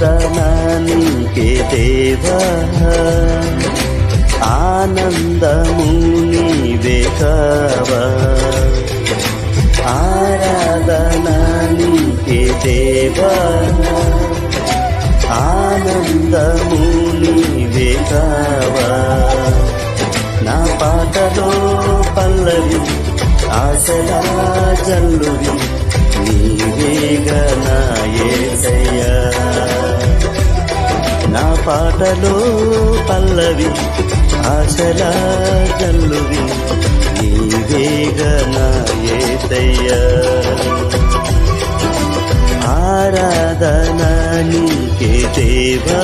ఆరాధన నీకే దేవా, ఆనందము నీవే కావా. ఆరాధన నీకే దేవా, ఆనందము నీవే కావా. నా పాటలో పల్లవి ఆశలా జల్లువి నీవేగా నా యేసయ్యా. నా పాటలో పల్లవి ఆశలా జల్లువి నీవేగా నా యేసయ్యా. ఆరాధన నీకే దేవా,